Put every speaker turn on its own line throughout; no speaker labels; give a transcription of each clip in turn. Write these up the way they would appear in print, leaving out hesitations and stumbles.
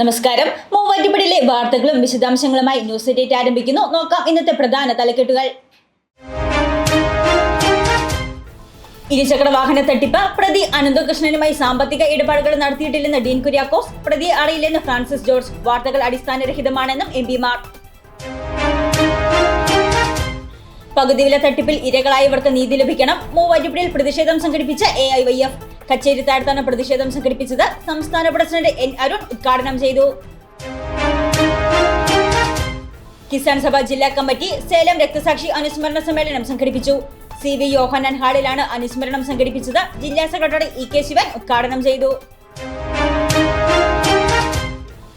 നമസ്കാരം. മൂവാറ്റുപുഴയിലെ വാർത്തകളും വിശദാംശങ്ങളുമായി ന്യൂസ് എഡിറ്റ് ആരംഭിക്കുന്നു. നോക്കാം ഇന്നത്തെ പ്രധാന തലക്കെട്ടുകൾ. ഇരുചക്ര വാഹന തട്ടിപ്പ്. പ്രതി അനന്തകൃഷ്ണനുമായി സാമ്പത്തിക ഇടപാടുകൾ നടത്തിയിട്ടില്ലെന്ന് ഡീൻ കുര്യാക്കോസ്. പ്രതിയെ അറിയില്ലെന്ന് ഫ്രാൻസിസ് ജോർജ്. വാർത്തകൾ അടിസ്ഥാനരഹിതമാണെന്നും എംപിമാർ. പകുതിവില തട്ടിപ്പിൽ ഇരകളായവർക്ക് നീതി ലഭിക്കണം. മൂവാറ്റുപുഴയിൽ പ്രതിഷേധം സംഘടിപ്പിച്ച AIYF. കച്ചേരിത്താഴത്താണ് പ്രതിഷേധം സംഘടിപ്പിച്ചത്. സംസ്ഥാന പ്രസിഡന്റ് N. അരുൺ ഉദ്ഘാടനം ചെയ്തു. കിസാൻ സഭ ജില്ലാ കമ്മിറ്റി സേലം രക്തസാക്ഷി അനുസ്മരണ സമ്മേളനം സംഘടിപ്പിച്ചു. CV യോഹന്നാൻ ഹാളിലാണ് അനുസ്മരണം സംഘടിപ്പിച്ചത്. ജില്ലാ സെക്രട്ടറി EK ശിവൻ ഉദ്ഘാടനം ചെയ്തു.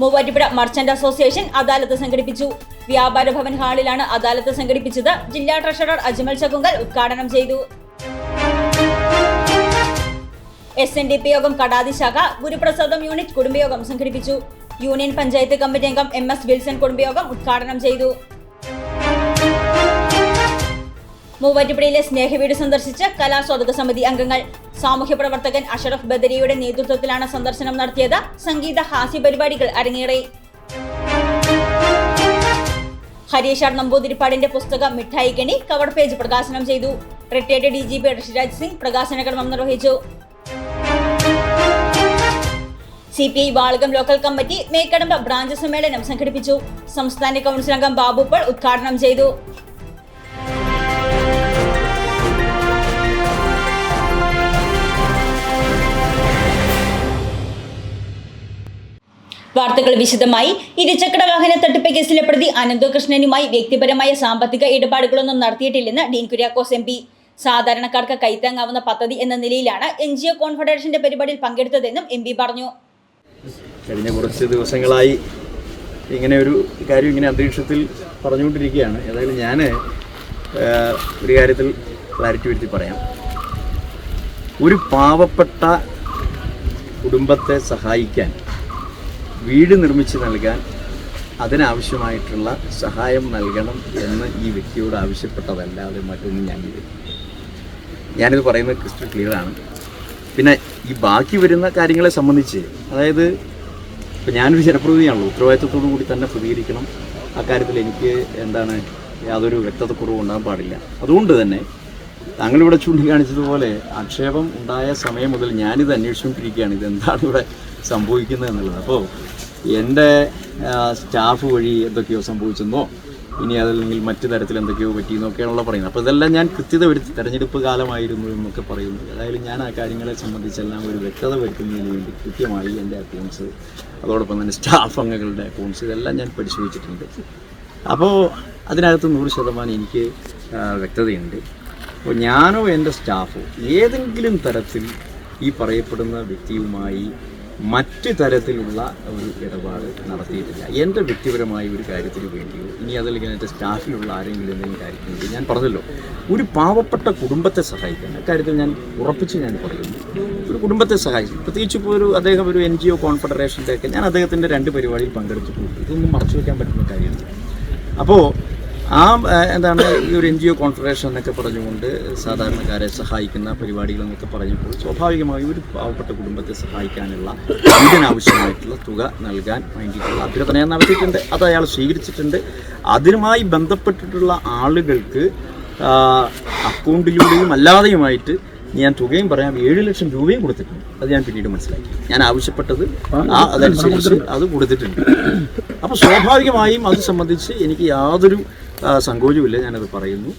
മൂവാറ്റുപുഴ മർച്ചന്റ് അസോസിയേഷൻ അദാലത്ത് സംഘടിപ്പിച്ചു. വ്യാപാര ഭവൻ ഹാളിലാണ് അദാലത്ത് സംഘടിപ്പിച്ചത്. ജില്ലാ ട്രഷറർ അജ്മൽ ചകുങ്കൽ ഉദ്ഘാടനം ചെയ്തു. SNDP യോഗം കടാതി ശാഖ ഗുരുപ്രസാദം യൂണിറ്റ് കുടുംബയോഗം സംഘടിപ്പിച്ചു. യൂണിയൻ പഞ്ചായത്ത് കമ്മിറ്റി അംഗം MS വിൽസൺ കുടുംബയോഗം ഉദ്ഘാടനം ചെയ്തു. മൂവാറ്റുപുഴയിലെ സ്നേഹവീട് സന്ദർശിച്ച് കലാസ്വാദക സമിതി അംഗങ്ങൾ. സാമൂഹ്യ പ്രവർത്തകൻ അഷറഫ് ബദരിയുടെ നേതൃത്വത്തിലാണ് സന്ദർശനം നടത്തിയത്. സംഗീത ഹാസ്യ പരിപാടികൾ അരങ്ങേറി. ഹരീഷ് നമ്പൂതിരിപ്പാടിന്റെ പുസ്തകം മിഠായി കെണി കവർ പേജ് പ്രകാശനം ചെയ്തു. റിട്ടയർഡ് DGP ഋഷിരാജ് സിംഗ് പ്രകാശന കർമ്മം നിർവഹിച്ചു. CPI Valakam local committee Mekkadampu branch സമ്മേളനം സംഘടിപ്പിച്ചു. സംസ്ഥാന കൗൺസിൽ അംഗം ബാബു പോൾ ഉദ്ഘാടനം ചെയ്തു. വാർത്തകൾ വിശദമായി. ഇരുചക്ര വാഹന തട്ടിപ്പ് കേസിലെ പ്രതി അനന്തകൃഷ്ണനുമായി വ്യക്തിപരമായ സാമ്പത്തിക ഇടപാടുകളൊന്നും നടത്തിയിട്ടില്ലെന്ന് ഡീൻ കുര്യാക്കോസ് MP. സാധാരണക്കാർക്ക് കൈത്താങ്ങാവുന്ന പദ്ധതി എന്ന നിലയിലാണ് NGO കോൺഫെഡറേഷന്റെ പരിപാടിയിൽ പങ്കെടുത്തതെന്നും MP പറഞ്ഞു.
കഴിഞ്ഞ കുറച്ച് ദിവസങ്ങളായി ഇങ്ങനെ ഒരു കാര്യം ഇങ്ങനെ അന്തരീക്ഷത്തിൽ പറഞ്ഞുകൊണ്ടിരിക്കുകയാണ്. ഏതായാലും ഞാൻ ഒരു കാര്യത്തിൽ ക്ലാരിറ്റി വരുത്തി പറയാം. ഒരു പാവപ്പെട്ട കുടുംബത്തെ സഹായിക്കാൻ വീട് നിർമ്മിച്ച് നൽകാൻ അതിനാവശ്യമായിട്ടുള്ള സഹായം നൽകണം എന്ന് ഈ വ്യക്തിയോട് ആവശ്യപ്പെട്ടതല്ലാതെ മറ്റൊന്നും ഞാനിത് പറയുന്നത് ക്രിസ്റ്റൽ ക്ലിയറാണ്. പിന്നെ ഈ ബാക്കി വരുന്ന കാര്യങ്ങളെ സംബന്ധിച്ച്, അതായത് ഇപ്പം ഞാനൊരു ജനപ്രതിനിധിയാണല്ലോ, ഉത്തരവാദിത്വത്തോടു കൂടി തന്നെ പ്രതികരിക്കണം. അക്കാര്യത്തിൽ എനിക്ക് യാതൊരു വ്യക്തതക്കുറവും ഉണ്ടാകാൻ പാടില്ല. അതുകൊണ്ട് തന്നെ താങ്കളിവിടെ ചൂണ്ടിക്കാണിച്ചതുപോലെ ആക്ഷേപം ഉണ്ടായ സമയം മുതൽ ഞാനിത് അന്വേഷിച്ചുകൊണ്ടിരിക്കുകയാണ്, ഇതെന്താണ് ഇവിടെ സംഭവിക്കുന്നത് എന്നുള്ളത്. അപ്പോൾ എൻ്റെ സ്റ്റാഫ് വഴി എന്തൊക്കെയോ സംഭവിച്ചെന്നോ ഇനി അതല്ലെങ്കിൽ മറ്റു തരത്തിൽ എന്തൊക്കെയോ പറ്റിയെന്നൊക്കെയാണല്ലോ പറയുന്നത്. അപ്പോൾ ഇതെല്ലാം ഞാൻ കൃത്യത വരുത്തി, തെരഞ്ഞെടുപ്പ് കാലമായിരുന്നു എന്നൊക്കെ പറയുന്നു. ഏതായാലും ഞാൻ ആ കാര്യങ്ങളെ സംബന്ധിച്ചെല്ലാം ഒരു വ്യക്തത വരുത്തുന്നതിന് വേണ്ടി കൃത്യമായി എൻ്റെ അക്കൗണ്ട്സ്, അതോടൊപ്പം തന്നെ സ്റ്റാഫ് അംഗങ്ങളുടെ അക്കൗണ്ട്സ് ഇതെല്ലാം ഞാൻ പരിശോധിച്ചിട്ടുണ്ട്. അപ്പോൾ അതിനകത്ത് 100% എനിക്ക് വ്യക്തതയുണ്ട്. അപ്പോൾ ഞാനോ എൻ്റെ സ്റ്റാഫോ ഏതെങ്കിലും തരത്തിൽ ഈ പറയപ്പെടുന്ന വ്യക്തിയുമായി മറ്റ് തരത്തിലുള്ള ഒരു ഇടപാട് നടത്തിയിട്ടില്ല. എൻ്റെ വ്യക്തിപരമായ ഒരു കാര്യത്തിന് വേണ്ടിയോ ഇനി അതല്ലെങ്കിൽ എൻ്റെ സ്റ്റാഫിലുള്ള ആരെങ്കിലും എന്തെങ്കിലും കാര്യത്തിന് വേണ്ടി, ഞാൻ പറഞ്ഞല്ലോ, ഒരു പാവപ്പെട്ട കുടുംബത്തെ സഹായിക്കാൻ അക്കാര്യത്തിൽ ഞാൻ ഉറപ്പിച്ച് ഞാൻ പറയുന്നു. ഒരു കുടുംബത്തെ സഹായിച്ചു, പ്രത്യേകിച്ച് ഇപ്പോൾ അദ്ദേഹം ഒരു NGO കോൺഫെഡറേഷൻ്റെ ഒക്കെ ഞാൻ അദ്ദേഹത്തിൻ്റെ 2 പരിപാടിയിൽ പങ്കെടുത്തിട്ടുണ്ട്. ഇതൊന്നും മറച്ചു വയ്ക്കാൻ പറ്റുന്ന കാര്യമില്ല. അപ്പോൾ ഈ ഒരു NGO കോൺഫെഡറേഷൻ എന്നൊക്കെ പറഞ്ഞുകൊണ്ട് സാധാരണക്കാരെ സഹായിക്കുന്ന പരിപാടികളെന്നൊക്കെ പറഞ്ഞപ്പോൾ സ്വാഭാവികമായും ഒരു പാവപ്പെട്ട കുടുംബത്തെ സഹായിക്കാനുള്ള ഇതിനാവശ്യമായിട്ടുള്ള തുക നൽകാൻ വേണ്ടിയിട്ടുള്ള അഭ്യർത്ഥന ഞാൻ നടത്തിയിട്ടുണ്ട്. അത് അയാൾ സ്വീകരിച്ചിട്ടുണ്ട്. അതിനുമായി ബന്ധപ്പെട്ടിട്ടുള്ള ആളുകൾക്ക് അക്കൗണ്ടിലൂടെയും അല്ലാതെയുമായിട്ട് ഞാൻ തുകയും പറയാം, 7 ലക്ഷം രൂപയും കൊടുത്തിട്ടുണ്ട്. അത് ഞാൻ പിന്നീട് മനസ്സിലാക്കി. ഞാൻ ആവശ്യപ്പെട്ടത് അതനുസരിച്ച് അത് കൊടുത്തിട്ടുണ്ട്. അപ്പോൾ സ്വാഭാവികമായും അത് സംബന്ധിച്ച് എനിക്ക് യാതൊരു സങ്കോചവുമില്ല, ഞാനത് പറയുന്നു.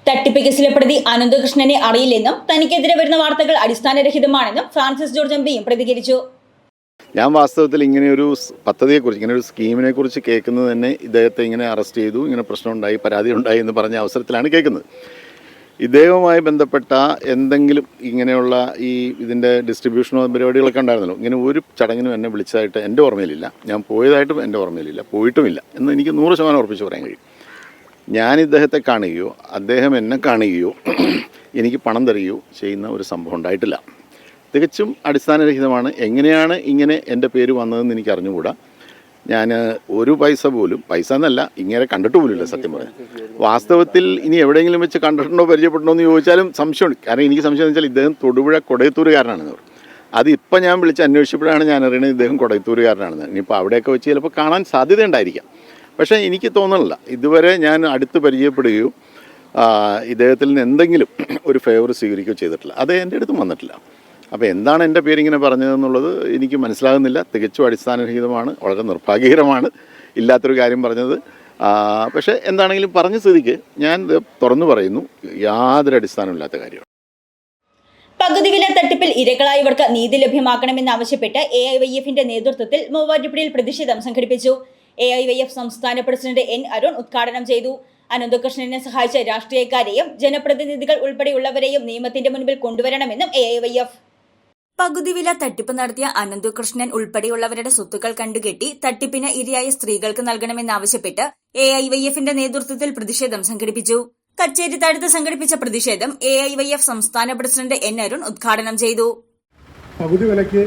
തട്ടിപ്പ് കേസിലെ പ്രതി അനന്തകൃഷ്ണനെ അറിയില്ലെന്നും തനിക്കെതിരെ വരുന്ന വാർത്തകൾ അടിസ്ഥാനരഹിതമാണെന്നും ഫ്രാൻസിസ് ജോർജ് MPയും പ്രതികരിച്ചു.
ഞാൻ വാസ്തവത്തിൽ ഇങ്ങനെയൊരു പദ്ധതിയെക്കുറിച്ച്, ഇങ്ങനെ ഒരു സ്കീമിനെ കുറിച്ച് കേൾക്കുന്നത് തന്നെ ഇദ്ദേഹത്തെ ഇങ്ങനെ അറസ്റ്റ് ചെയ്തു, ഇങ്ങനെ പ്രശ്നമുണ്ടായി, പരാതി ഉണ്ടായി എന്ന് പറഞ്ഞ അവസരത്തിലാണ് കേൾക്കുന്നത്. ഇദ്ദേഹവുമായി ബന്ധപ്പെട്ട എന്തെങ്കിലും ഇങ്ങനെയുള്ള ഇതിൻ്റെ ഡിസ്ട്രിബ്യൂഷനോ പരിപാടികളൊക്കെ ഉണ്ടായിരുന്നല്ലോ, ഇങ്ങനെ ഒരു ചടങ്ങിനും എന്നെ വിളിച്ചതായിട്ട് എൻ്റെ ഓർമ്മയിലില്ല. ഞാൻ പോയതായിട്ടും എൻ്റെ ഓർമ്മയിലില്ല, പോയിട്ടുമില്ല എന്ന് എനിക്ക് 100% ഉറപ്പിച്ച് പറയാൻ കഴിയും. ഞാൻ ഇദ്ദേഹത്തെ കാണുകയോ അദ്ദേഹം എന്നെ കാണുകയോ എനിക്ക് പണം തരികയോ ചെയ്യുന്ന ഒരു സംഭവം ഉണ്ടായിട്ടില്ല. തികച്ചും അടിസ്ഥാനരഹിതമാണ്. എങ്ങനെയാണ് ഇങ്ങനെ എൻ്റെ പേര് വന്നതെന്ന് എനിക്ക് അറിഞ്ഞുകൂടാ. ഞാൻ ഒരു പൈസ എന്നല്ല, ഇങ്ങനെ കണ്ടിട്ട് പോലുമില്ല സത്യം പറയാം. വാസ്തവത്തിൽ ഇനി എവിടെയെങ്കിലും വെച്ച് കണ്ടിട്ടുണ്ടോ പരിചയപ്പെട്ടോ എന്ന് ചോദിച്ചാലും സംശയമുണ്ട്. കാരണം എനിക്ക് സംശയം എന്ന് വെച്ചാൽ ഇദ്ദേഹം തൊടുപുഴ കൊടയത്തൂരുകാരനാണെന്ന് പറയും. അതിപ്പോൾ ഞാൻ വിളിച്ച് അന്വേഷിച്ചപ്പോഴാണ് ഞാൻ അറിയുന്നത് ഇദ്ദേഹം കൊടയത്തൂരുകാരനാണെന്ന്. ഇനിയിപ്പോൾ അവിടെയൊക്കെ വെച്ച് ചിലപ്പോൾ കാണാൻ സാധ്യതയുണ്ടായിരിക്കാം. പക്ഷേ എനിക്ക് തോന്നുന്നില്ല, ഇതുവരെ ഞാൻ അടുത്ത് പരിചയപ്പെടുകയോ ഇദ്ദേഹത്തിൽ നിന്ന് എന്തെങ്കിലും ഒരു ഫേവർ സ്വീകരിക്കുകയോ ചെയ്തിട്ടില്ല. അത് എൻ്റെ അടുത്തും വന്നിട്ടില്ല. അപ്പോൾ എന്താണ് എൻ്റെ പേരിങ്ങനെ പറഞ്ഞതെന്നുള്ളത് എനിക്ക് മനസ്സിലാകുന്നില്ല. തികച്ചും അടിസ്ഥാനരഹിതമാണ്, വളരെ നിർഭാഗ്യകരമാണ് ഇല്ലാത്തൊരു കാര്യം പറഞ്ഞത്. പക്ഷേ എന്താണെങ്കിലും പറഞ്ഞ സ്ഥിതിക്ക് ഞാൻ തുറന്നു പറയുന്നു, യാതൊരു അടിസ്ഥാനമില്ലാത്ത കാര്യമാണ്.
പകുതി വില തട്ടിപ്പിൽ ഇരകളായവർക്ക് നീതി ലഭ്യമാക്കണമെന്നാവശ്യപ്പെട്ട് AIYFന്റെ നേതൃത്വത്തിൽ മൂവാറ്റുപുഴയിൽ പ്രതിഷേധം സംഘടിപ്പിച്ചു. AIYF സംസ്ഥാന പ്രസിഡന്റ് N അരുൺ ഉദ്ഘാടനം ചെയ്തു. അനന്തകൃഷ്ണനെ സഹായിച്ച രാഷ്ട്രീയക്കാരെയും ജനപ്രതിനിധികൾ ഉൾപ്പെടെയുള്ളവരെയും നിയമത്തിന്റെ മുൻപിൽ കൊണ്ടുവരണമെന്നും AIYF. പകുതി വില തട്ടിപ്പ് നടത്തിയ അനന്തകൃഷ്ണൻ ഉൾപ്പെടെയുള്ളവരുടെ സ്വത്തുക്കൾ കണ്ടുകെട്ടി തട്ടിപ്പിന് ഇരയായ സ്ത്രീകൾക്ക് നൽകണമെന്നാവശ്യപ്പെട്ട് AIYFന്റെ നേതൃത്വത്തിൽ പ്രതിഷേധം സംഘടിപ്പിച്ചു. കച്ചേരിത്താഴത്ത് സംഘടിപ്പിച്ച പ്രതിഷേധം AIYF സംസ്ഥാന പ്രസിഡന്റ് N അരുൺ ഉദ്ഘാടനം ചെയ്തു.
പകുതി വിലയ്ക്ക്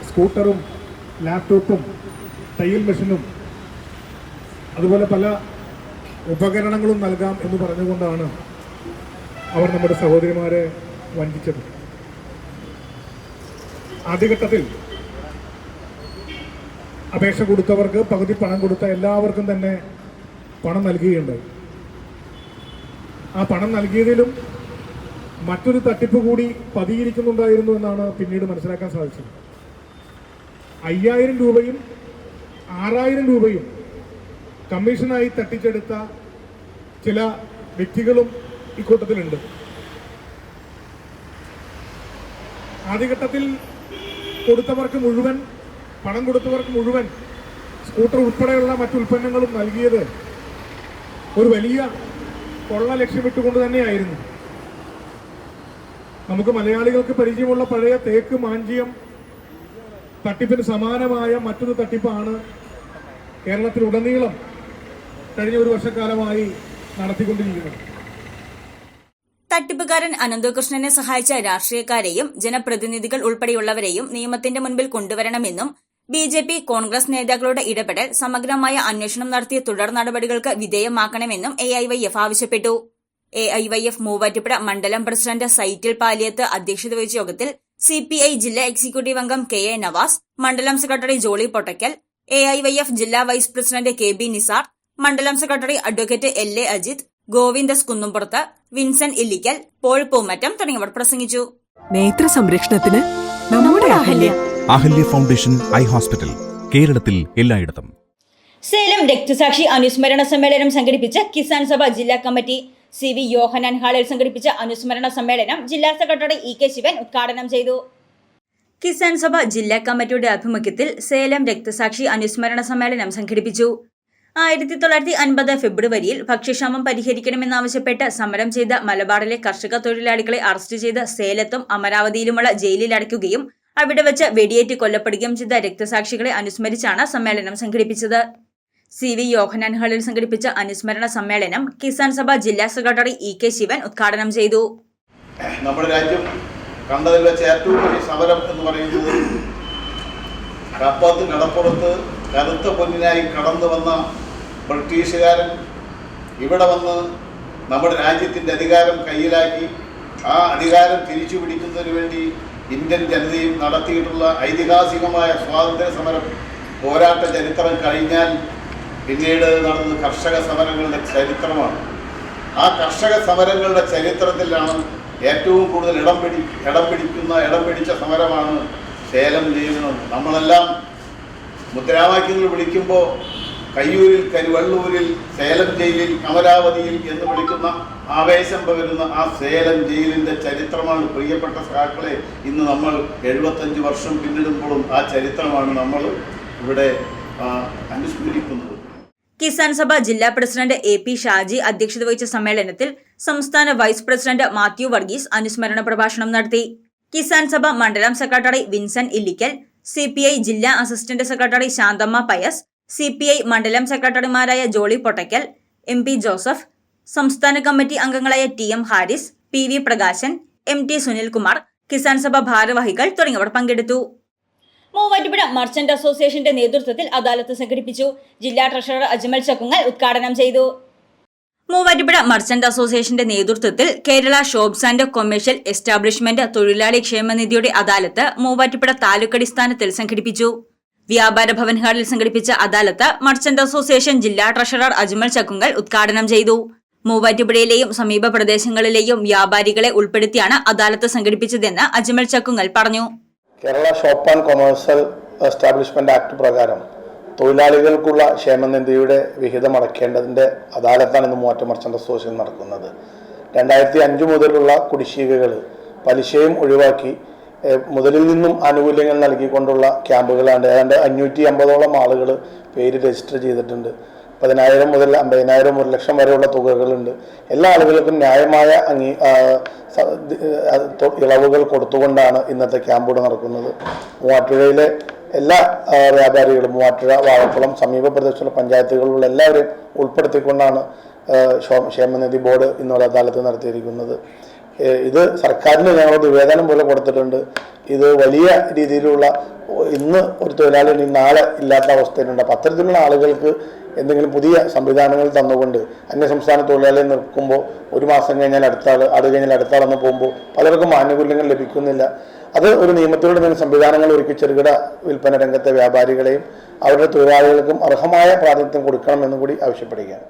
സ്കൂട്ടറും ലാപ്ടോപ്പും തയ്യൽ മെഷീനും അതുപോലെ പല ഉപകരണങ്ങളും നൽകാം എന്ന് പറഞ്ഞുകൊണ്ടാണ് അവർ നമ്മുടെ സഹോദരിമാരെ വഞ്ചിച്ചത്. ആദ്യഘട്ടത്തിൽ അപേക്ഷ കൊടുത്തവർക്ക് പകുതി പണം കൊടുത്ത എല്ലാവർക്കും തന്നെ പണം നൽകുകയുണ്ടായി. ആ പണം നൽകിയതിലും മറ്റൊരു തട്ടിപ്പ് കൂടി പതിയിരിക്കുന്നുണ്ടായിരുന്നു എന്നാണ് പിന്നീട് മനസ്സിലാക്കാൻ സാധിച്ചത്. 5000 രൂപയും 6000 രൂപയും കമ്മീഷനായി തട്ടിച്ചെടുത്ത ചില വ്യക്തികളും ഇക്കൂട്ടത്തിലുണ്ട്. ആദ്യഘട്ടത്തിൽ പണം കൊടുത്തവർക്ക് മുഴുവൻ സ്കൂട്ടർ ഉൾപ്പെടെയുള്ള മറ്റു ഉൽപ്പന്നങ്ങളും നൽകിയത് ഒരു വലിയ കൊള്ള ലക്ഷ്യമിട്ടുകൊണ്ട് തന്നെയായിരുന്നു. നമുക്ക് മലയാളികൾക്ക് പരിചയമുള്ള പഴയ തേക്ക് മാഞ്ചിയം തട്ടിപ്പിന് സമാനമായ മറ്റൊരു തട്ടിപ്പാണ് കേരളത്തിലുടനീളം കഴിഞ്ഞ ഒരു വർഷക്കാലമായി നടത്തിക്കൊണ്ടിരിക്കുന്നത്.
തട്ടിപ്പുകാരൻ അനന്തകൃഷ്ണനെ സഹായിച്ച രാഷ്ട്രീയക്കാരെയും ജനപ്രതിനിധികൾ ഉൾപ്പെടെയുള്ളവരെയും നിയമത്തിന്റെ മുൻപിൽ കൊണ്ടുവരണമെന്നും BJP കോൺഗ്രസ് നേതാക്കളുടെ ഇടപെടൽ സമഗ്രമായ അന്വേഷണം നടത്തിയ തുടർ നടപടികൾക്ക് വിധേയമാക്കണമെന്നും AIYF ആവശ്യപ്പെട്ടു. AIYF മൂവാറ്റുപുഴ മണ്ഡലം പ്രസിഡന്റ് സൈറ്റിൽ പാലിയത്ത് അധ്യക്ഷത വഹിച്ച യോഗത്തിൽ CPI ജില്ലാ എക്സിക്യൂട്ടീവ് അംഗം KA നവാസ്, മണ്ഡലം സെക്രട്ടറി ജോളി പൊട്ടക്കൽ, AIYF ജില്ലാ വൈസ് പ്രസിഡന്റ് KB നിസാർ, മണ്ഡലം secretary advocate LA Ajith, Govindas Kunnumpurath, Vincent Illikkal, Paul Poomattam തുടങ്ങിയവർ പ്രസംഗിച്ചു.
നേത്ര സംരക്ഷണത്തിന് നമ്മുടെ
അഹല്യ ഫൗണ്ടേഷൻ ഐ ഹോസ്പിറ്റൽ, കേരളത്തിൽ എല്ലായിടത്തും.
സേലം രക്തസാക്ഷി അനുസ്മരണ സമ്മേളനം സംഘടിപ്പിച്ച കിസാൻ സഭ ജില്ലാ കമ്മിറ്റി. CV യോഹനാൻ ഹാളിൽ സംഘടിപ്പിച്ച അനുസ്മരണ സമ്മേളനം ജില്ലാ സെക്രട്ടറി EK ശിവൻ ഉദ്ഘാടനം ചെയ്തു. കിസാൻ സഭ ജില്ലാ കമ്മിറ്റിയുടെ ആഭിമുഖ്യത്തിൽ സേലം രക്തസാക്ഷി അനുസ്മരണ സമ്മേളനം സംഘടിപ്പിച്ചു. 1950 ഫെബ്രുവരിയിൽ ഭക്ഷ്യക്ഷാമം പരിഹരിക്കണമെന്നാവശ്യപ്പെട്ട് സമരം ചെയ്ത മലബാറിലെ കർഷക തൊഴിലാളികളെ അറസ്റ്റ് ചെയ്ത് സേലത്തും അമരാവതിയിലുമുള്ള ജയിലിൽ അടയ്ക്കുകയും അവിടെ വെച്ച് വെടിയേറ്റ് കൊല്ലപ്പെടുകയും ചെയ്ത രക്തസാക്ഷികളെ അനുസ്മരിച്ചാണ് സമ്മേളനം സംഘടിപ്പിച്ചത്. CV യോഹനാൻ ഹാളിൽ സംഘടിപ്പിച്ച അനുസ്മരണ സമ്മേളനം കിസാൻ സഭ ജില്ലാ സെക്രട്ടറി EK ശിവൻ ഉദ്ഘാടനം ചെയ്തു.
നമ്മുടെ രാജ്യം കണ്ടതിൽ വെച്ച് ഏറ്റവും വലിയ സമരം എന്ന് പറയുന്നത് കപ്പത്ത് കടപ്പുറത്ത് കറുത്ത പൊന്നിനായി കടന്നു വന്ന ബ്രിട്ടീഷുകാരൻ ഇവിടെ വന്ന് നമ്മുടെ രാജ്യത്തിൻ്റെ അധികാരം കയ്യിലാക്കി ആ അധികാരം തിരിച്ചു പിടിക്കുന്നതിന് വേണ്ടി ഇന്ത്യൻ ജനതയും നടത്തിയിട്ടുള്ള ഐതിഹാസികമായ സ്വാതന്ത്ര്യ സമരം പോരാട്ട ചരിത്രം കഴിഞ്ഞാൽ പിന്നീട് നടന്ന കർഷക സമരങ്ങളുടെ ചരിത്രമാണ്. ആ കർഷക സമരങ്ങളുടെ ചരിത്രത്തിലാണ് ഏറ്റവും കൂടുതൽ ഇടം പിടിച്ച സമരമാണ് സേലം ജയിലിൽ. നമ്മളെല്ലാം മുദ്രാവാക്യങ്ങൾ വിളിക്കുമ്പോൾ കയ്യൂരിൽ, കരുവള്ളൂരിൽ, സേലം ജയിലിൽ, അമരാവതിയിൽ എന്ന് വിളിക്കുന്ന ആവേശം പകരുന്ന ആ സേലം ജയിലിൻ്റെ ചരിത്രമാണ് പ്രിയപ്പെട്ട സഖാക്കളെ ഇന്ന് നമ്മൾ 75 വർഷം പിന്നിടുമ്പോഴും ആ ചരിത്രമാണ് നമ്മൾ ഇവിടെ അനുസ്മരിക്കുന്നത്.
കിസാൻ സഭ ജില്ലാ പ്രസിഡന്റ് AP ഷാജി അധ്യക്ഷത വഹിച്ച സമ്മേളനത്തിൽ സംസ്ഥാന വൈസ് പ്രസിഡന്റ് മാത്യു വർഗീസ് അനുസ്മരണ പ്രഭാഷണം നടത്തി. കിസാൻ സഭ മണ്ഡലം സെക്രട്ടറി വിൻസെന്റ് ഇല്ലിക്കൽ, CPI ജില്ലാ assistant secretary Santhamma Pius, CPI മണ്ഡലം സെക്രട്ടറിമാരായ ജോളി പൊട്ടക്കൽ, MP ജോസഫ്, സംസ്ഥാന കമ്മിറ്റി അംഗങ്ങളായ TM Haris, PV Prakashan, MT Sunilkumar, Kisan Sabha ഭാരവാഹികൾ തുടങ്ങിയവർ പങ്കെടുത്തു. മൂവാറ്റുപുഴ മർച്ചന്റ് അസോസിയേഷന്റെ നേതൃത്വത്തിൽ അദാലത്ത് സംഘടിപ്പിച്ചു. ജില്ലാ ട്രഷറർ അജ്മൽ ചക്കുങ്ങൽ ഉദ്ഘാടനം ചെയ്തു. മൂവാറ്റുപുഴ മർച്ചന്റ് അസോസിയേഷന്റെ നേതൃത്വത്തിൽ Kerala shops and commercial establishment തൊഴിലാളി ക്ഷേമനിധിയുടെ അദാലത്ത് മൂവാറ്റുപുഴ താലൂക്കടിസ്ഥാനത്തിൽ സംഘടിപ്പിച്ചു. വ്യാപാര ഭവൻ ഹാളിൽ സംഘടിപ്പിച്ച അദാലത്ത് മർച്ചന്റ് അസോസിയേഷൻ ജില്ലാ ട്രഷറർ അജ്മൽ ചക്കുങ്കൽ ഉദ്ഘാടനം ചെയ്തു. മൂവാറ്റുപുഴയിലെയും സമീപ പ്രദേശങ്ങളിലെയും വ്യാപാരികളെ ഉൾപ്പെടുത്തിയാണ് അദാലത്ത് സംഘടിപ്പിച്ചതെന്ന് അജ്മൽ ചക്കുങ്കൽ പറഞ്ഞു.
Kerala shop and commercial establishment act പ്രകാരം തൊഴിലാളികൾക്കുള്ള ക്ഷേമനിധിയുടെ വിഹിതം അടയ്ക്കേണ്ടതിൻ്റെ അദാലത്താണ് ഇന്ന് മൂവാറ്റുപുഴ മർച്ചന്റ് അസോസിയേഷൻ നടക്കുന്നത്. 2005 മുതലുള്ള കുടിശ്ശികകൾ പലിശയും ഒഴിവാക്കി മുതലിൽ നിന്നും ആനുകൂല്യങ്ങൾ നൽകിക്കൊണ്ടുള്ള ക്യാമ്പുകളാണ്. ഏതാണ്ട് 550ഓളം ആളുകൾ പേര് രജിസ്റ്റർ ചെയ്തിട്ടുണ്ട്. 10,000 മുതൽ 50,000 1 ലക്ഷം വരെയുള്ള തുകകളുണ്ട്. എല്ലാ ആളുകൾക്കും ന്യായമായ ഇളവുകൾ കൊടുത്തുകൊണ്ടാണ് ഇന്നത്തെ ക്യാമ്പുകൾ നടക്കുന്നത്. മൂവാറ്റുപുഴയിലെ എല്ലാ വ്യാപാരികളും, മൂവാറ്റുപുഴ, വാഴക്കുളം, സമീപ പ്രദേശത്തുള്ള പഞ്ചായത്തുകളിലുള്ള എല്ലാവരെയും ഉൾപ്പെടുത്തിക്കൊണ്ടാണ് ക്ഷേമനിധി ബോർഡ് ഇന്നൊരു അദാലത്ത് നടത്തിയിരിക്കുന്നത്. ഇത് സർക്കാരിന് ഞങ്ങൾ നിവേദനം പോലെ കൊടുത്തിട്ടുണ്ട്. ഇത് വലിയ രീതിയിലുള്ള ഇന്ന് ഒരു തൊഴിലാളി നാളെ ഇല്ലാത്ത അവസ്ഥയിലുണ്ട്. അപ്പം അത്തരത്തിലുള്ള ആളുകൾക്ക് എന്തെങ്കിലും പുതിയ സംവിധാനങ്ങൾ തന്നുകൊണ്ട് അന്യസംസ്ഥാന തൊഴിലാളിയെ നിൽക്കുമ്പോൾ ഒരു മാസം കഴിഞ്ഞാൽ അടുത്ത കഴിഞ്ഞാൽ അടുത്താളെന്ന് പോകുമ്പോൾ പലർക്കും ആനുകൂല്യങ്ങൾ ലഭിക്കുന്നില്ല. അത് ഒരു നിയമത്തിലൂടെ തന്നെ സംവിധാനങ്ങൾ ഒരുക്കി ചെറുകിട വിൽപ്പന രംഗത്തെ വ്യാപാരികളെയും അവരുടെ തൊഴിലാളികൾക്കും അർഹമായ പ്രാതിനിധ്യം കൊടുക്കണമെന്നും കൂടി ആവശ്യപ്പെടുകയാണ്.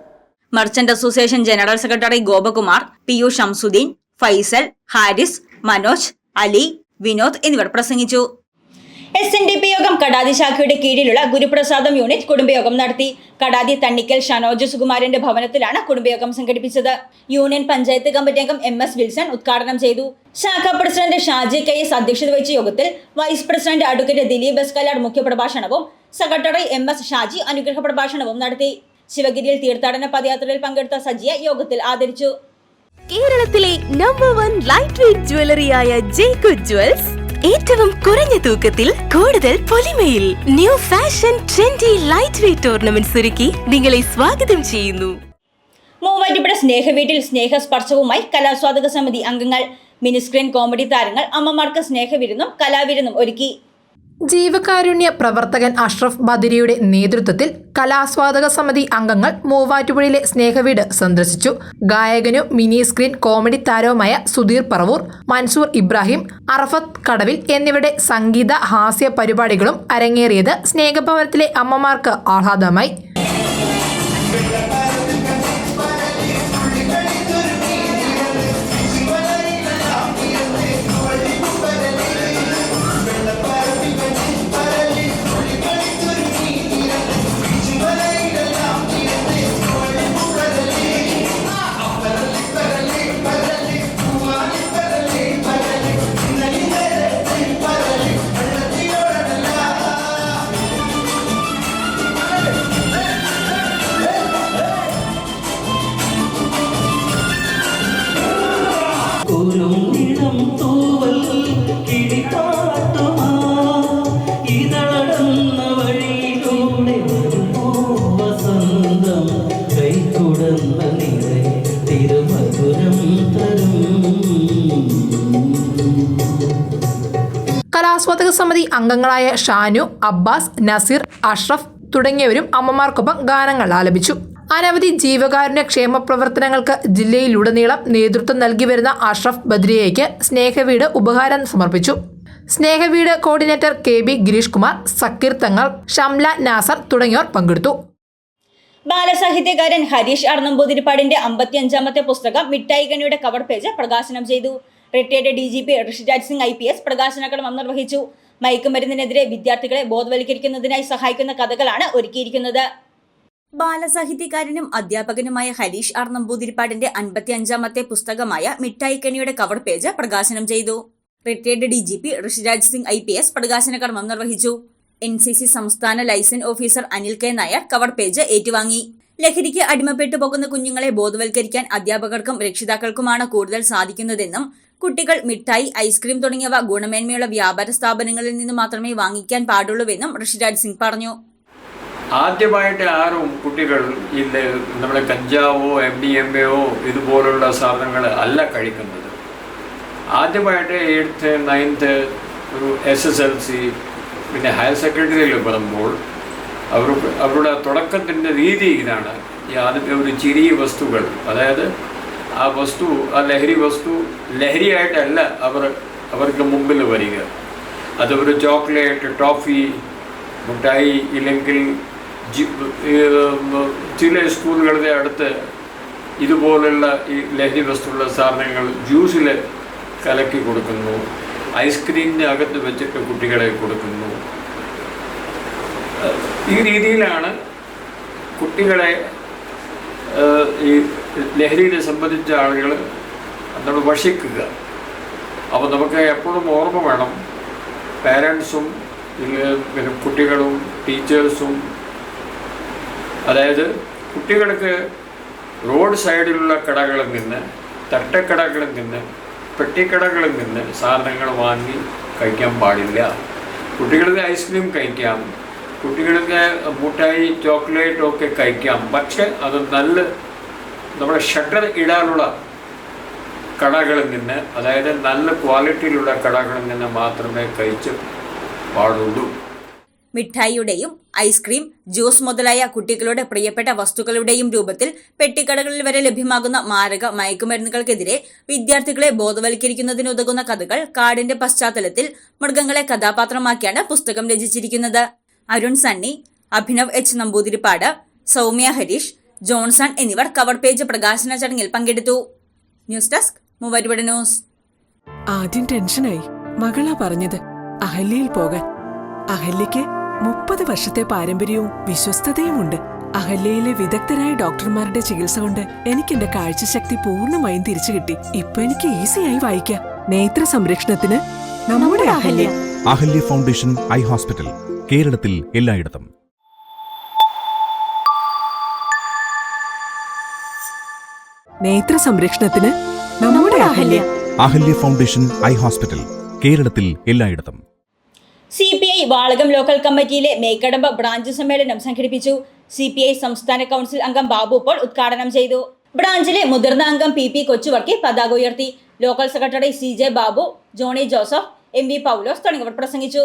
Merchant association general secretary Gopakumar, PU Shamsuddin, Faisal, Haris, Manoj, Ali, Vinod എന്നിവർ പ്രസംഗിച്ചു. SNDP യോഗം കടാതി ശാഖയുടെ കീഴിലുള്ള ഗുരുപ്രസാദം യൂണിറ്റ് കുടുംബയോഗം നടത്തി. കടാതി തണ്ണിക്കൽ ഷനോജ് സുകുമാരന്റെ ഭവനത്തിലാണ് കുടുംബയോഗം സംഘടിപ്പിച്ചത്. യൂണിയൻ പഞ്ചായത്ത് കമ്മിറ്റി അംഗം MS വിൽസൺ ഉദ്ഘാടനം ചെയ്തു. ശാഖാ പ്രസിഡന്റ് ഷാജി KS അധ്യക്ഷത വഹിച്ച യോഗത്തിൽ വൈസ് പ്രസിഡന്റ് അഡ്വക്കേറ്റ് ദിലീപ് എസ്കലാഡ് മുഖ്യപ്രഭാഷണവും സെക്രട്ടറി MS ഷാജി അനുഗ്രഹ പ്രഭാഷണവും നടത്തി. ശിവഗിരിയിൽ തീർത്ഥാടന പദയാത്രയിൽ പങ്കെടുത്ത സജിയെ യോഗത്തിൽ ആദരിച്ചു.
കേരളത്തിലെ #1 ലൈറ്റ് വെയ്റ്റ് ജ്വല്ലറിയായ ജേക്കബ് ജ്വൽസ് ഏറ്റവും കുറഞ്ഞ തൂക്കത്തിൽ കൂടുതൽ പൊലിമയിൽ new fashion trendy light weight tournaments ഒരുക്കി നിങ്ങളെ സ്വാഗതം ചെയ്യുന്നു.
മൂവാറ്റുപുഴ സ്നേഹവീട്ടിൽ സ്നേഹസ്പർശവുമായി കലാസ്വാദക സമിതി അംഗങ്ങൾ. മിനിസ്ക്രീൻ കോമഡി താരങ്ങൾ അമ്മമാർക്ക് സ്നേഹവിരുന്നും കലാവിരുന്നും ഒരുക്കി.
ജീവകാരുണ്യ പ്രവർത്തകൻ അഷ്റഫ് ബദിരിയുടെ നേതൃത്വത്തിൽ കലാസ്വാദക സമിതി അംഗങ്ങൾ മൂവാറ്റുപുഴയിലെ സ്നേഹവീട് സന്ദർശിച്ചു. ഗായകനും മിനി സ്ക്രീൻ കോമഡി താരവുമായ സുധീർ പറവൂർ, മൻസൂർ ഇബ്രാഹിം, അറഫത്ത് കടവിൽ എന്നിവരുടെ സംഗീത ഹാസ്യ പരിപാടികളും അരങ്ങേറിയത് സ്നേഹഭവനത്തിലെ അമ്മമാർക്ക് ആഹ്ലാദമായി. കലാസ്വാദക സമിതി അംഗങ്ങളായ ഷാനു, അബ്ബാസ്, നസീർ, അഷ്റഫ് തുടങ്ങിയവരും അമ്മമാർക്കൊപ്പം ഗാനങ്ങൾ ആലപിച്ചു. അനവധി ജീവകാരുണ്യ ക്ഷേമ പ്രവർത്തനങ്ങൾക്ക് ജില്ലയിലുടനീളം നേതൃത്വം നൽകി വരുന്ന അഷ്റഫ് ബദ്രിയയ്ക്ക് സ്നേഹവീട് ഉപഹാരം സമർപ്പിച്ചു. സ്നേഹവീട് കോർഡിനേറ്റർ KB ഗിരീഷ് കുമാർ, സക്കീർ തങ്ങൾ, ഷംല നാസർ തുടങ്ങിയവർ പങ്കെടുത്തു.
ബാലസാഹിത്യകാരൻ ഹരീഷ് അർണമ്പൂതിരിപ്പാടിന്റെ 55ാമത്തെ പുസ്തകം മിഠായിക്കണിയുടെ കവർ പേജ് പ്രകാശനം ചെയ്തു. Retired DGP Rishiraj Singh IPS പ്രകാശന കർമ്മം നിർവഹിച്ചു. മയക്കുമരുന്നിനെതിരെ വിദ്യാർത്ഥികളെ ബോധവൽക്കരിക്കുന്നതിനായി സഹായിക്കുന്ന കഥകളാണ് ഒരുക്കിയിരിക്കുന്നത്. ബാലസാഹിത്യകാരനും അധ്യാപകനുമായ ഹരീഷ് അർണമ്പൂതിരിപ്പാടിന്റെ 55ാമത്തെ പുസ്തകമായ മിഠായിക്കണിയുടെ കവർ പേജ് പ്രകാശനം ചെയ്തു. Retired DGP Rishiraj Singh IPS പ്രകാശന കർമ്മം നിർവഹിച്ചു. NCC സംസ്ഥാന liaison officer Anil K Nair cover page ഏറ്റുവാങ്ങി. ലഹരിക്ക് അടിമപ്പെട്ടു പോകുന്ന കുഞ്ഞുങ്ങളെ ബോധവൽക്കരിക്കാൻ അധ്യാപകർക്കും രക്ഷിതാക്കൾക്കുമാണ് കൂടുതൽ സാധിക്കുന്നതെന്നും കുട്ടികൾ മിഠായി, ഐസ്ക്രീം തുടങ്ങിയവ ഗുണമേന്മയുള്ള വ്യാപാര സ്ഥാപനങ്ങളിൽ നിന്ന് മാത്രമേ വാങ്ങിക്കാൻ പാടുള്ളൂവെന്നും ഋഷിരാജ് സിംഗ് പറഞ്ഞു.
ആദ്യമായിട്ട് ആരും കുട്ടികൾ നമ്മളെ കഞ്ചാവോ MDMA ഇതുപോലുള്ള സാധനങ്ങൾ അല്ല കഴിക്കുന്നത്. ആദ്യമായിട്ട് 8th 9th ഒരു SSLC പിന്നെ ഹയർ സെക്കൻഡറിയിൽ വരുമ്പോൾ അവരുടെ തുടക്കത്തിൻ്റെ രീതി ഇതാണ്. ആദ്യമേ ഒരു ചെറിയ വസ്തുക്കൾ, അതായത് ആ വസ്തു, ആ ലഹരി വസ്തു ലഹരിയായിട്ടല്ല അവർക്ക് മുമ്പിൽ വരിക. അതൊരു ചോക്ലേറ്റ്, ടോഫി, മിഠായി, ഇല്ലെങ്കിൽ ചില സ്കൂളുകളുടെ അടുത്ത് ഇതുപോലുള്ള ഈ ലഹരി വസ്തുള്ള സാധനങ്ങൾ ജ്യൂസിൽ കലക്കി കൊടുക്കുന്നു, ഐസ്ക്രീമിന് അകത്ത് വെച്ചിട്ട് കുട്ടികളെ കൊടുക്കുന്നു. ഈ രീതിയിലാണ് കുട്ടികളെ ഈ ലഹരിയെ സംബന്ധിച്ച ആളുകൾ നമ്മൾ വശിക്കുക. അപ്പോൾ നമുക്ക് എപ്പോഴും ഓർമ്മ വേണം, പാരൻസും പിന്നെ കുട്ടികളും ടീച്ചേഴ്സും, അതായത് കുട്ടികൾക്ക് റോഡ് സൈഡിലുള്ള കടകളിൽ നിന്ന്, തട്ടക്കടകളിൽ നിന്ന്, പെട്ടിക്കടകളിൽ നിന്ന് സാധനങ്ങൾ വാങ്ങി കഴിക്കാൻ പാടില്ല. കുട്ടികൾക്ക് ഐസ്ക്രീം കഴിക്കാം, കുട്ടികൾക്ക് മുട്ടായി, ചോക്ലേറ്റ് ഒക്കെ കഴിക്കാം. പക്ഷെ അത് നമ്മുടെ ഷട്ടർ ഇടാനുള്ള കടകളിൽ നിന്ന്, അതായത് നല്ല ക്വാളിറ്റിയിലുള്ള കടകളിൽ നിന്ന് മാത്രമേ കഴിച്ച് പാടുള്ളൂ.
മിഠായിയുടെയും ഐസ്ക്രീം, ജ്യൂസ് മുതലായ കുട്ടികളുടെ പ്രിയപ്പെട്ട വസ്തുക്കളുടെയും രൂപത്തിൽ പെട്ടിക്കടകളിൽ വരെ ലഭ്യമാകുന്ന മാരക മയക്കുമരുന്നുകൾക്കെതിരെ വിദ്യാർത്ഥികളെ ബോധവൽക്കരിക്കുന്നതിനുതകുന്ന കഥകൾ കാടിന്റെ പശ്ചാത്തലത്തിൽ മൃഗങ്ങളെ കഥാപാത്രമാക്കിയാണ് പുസ്തകം രചിച്ചിരിക്കുന്നത്. അരുൺ സണ്ണി, അഭിനവ് എച്ച് നമ്പൂതിരിപ്പാട്, സൗമ്യ ഹരീഷ്, ജോൺസൺ എന്നിവർ കവർ പേജ് പ്രകാശന ചടങ്ങിൽ പങ്കെടുത്തു. News desk Muvattupuzha news.
ആദ്യം ടെൻഷനായി. മകളാ പറഞ്ഞത് അഹല്യയിൽ പോകാൻ. അഹല്യയ്ക്ക് 30 വർഷത്തെ പാരമ്പര്യവും വിശ്വസ്തതയുമുണ്ട്. അഹല്യയിലെ വിദഗ്ധരായ ഡോക്ടർമാരുടെ ചികിത്സ കൊണ്ട് എനിക്ക് എന്റെ കാഴ്ചശക്തി പൂർണ്ണമായും തിരിച്ചു കിട്ടി. ഇപ്പൊ എനിക്ക് ഈസിയായി വായിക്കാം. നേത്ര സംരക്ഷണത്തിന് നമ്മുടെ Ahalya.
Ahalya foundation eye hospital, കേരളത്തിൽ എല്ലായിടത്തും.
നേത്ര സംരക്ഷണത്തിന് നമ്മുടെ Ahalya.
Ahalya foundation eye hospital, കേരളത്തിൽ എല്ലായിടത്തും.
CPI വാളകം ലോക്കൽ കമ്മിറ്റിയിലെ മേക്കടമ്പ് ബ്രാഞ്ച് സമ്മേളനം സംഘടിപ്പിച്ചു. CPI സംസ്ഥാന കൗൺസിൽ അംഗം ബാബു പോൾ ഉദ്ഘാടനം ചെയ്തു. ബ്രാഞ്ചിലെ മുതിർന്ന അംഗം PP കൊച്ചുവർക്കി പതാക ഉയർത്തി. Local secretary CJ Babu, Johnny Joseph, MV Paulose തുടങ്ങിയവർ പ്രസംഗിച്ചു.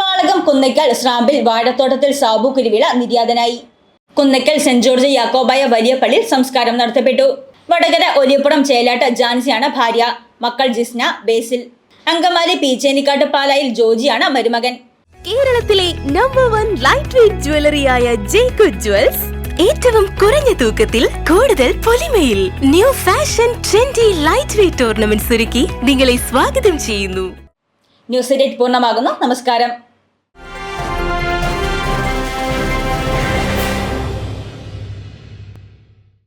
വാളകം കുന്നയ്ക്കൽ സ്രാമ്പിൽ വാഴത്തോട്ടത്തിൽ സാബു കുരുവിള നിര്യാതനായി. കുന്നയ്ക്കൽ സെന്റ് ജോർജ് യാക്കോബായ വലിയ പള്ളിയിൽ സംസ്കാരം നടത്തപ്പെട്ടു. വടകര ഒലിപ്പുറം ചേലാട്ട് ജാൻസിയാണ് ഭാര്യ. മക്കൾ ജിസ്ന, ബേസിൽ. അങ്കമാലി പീച്ചേനിക്കാട്ട് പാലായിൽ ജോജിയാണ് മരുമകൻ.
കേരളത്തിലെ നമ്പർ 1 ലൈറ്റ് വെയ്റ്റ് ജ്വല്ലറിയായ ജേക്കുഡ് ജ്വൽസ് ഏറ്റവും കുറഞ്ഞ തൂക്കത്തിൽ കൂടുതൽ പൊലിമയിൽ new fashion trendy light weight tournaments ഒരുക്കി നിങ്ങളെ സ്വാഗതം ചെയ്യുന്നു.
ന്യൂസ് എഡിറ്റ് പൂർണ്ണമാകുന്നു. നമസ്കാരം.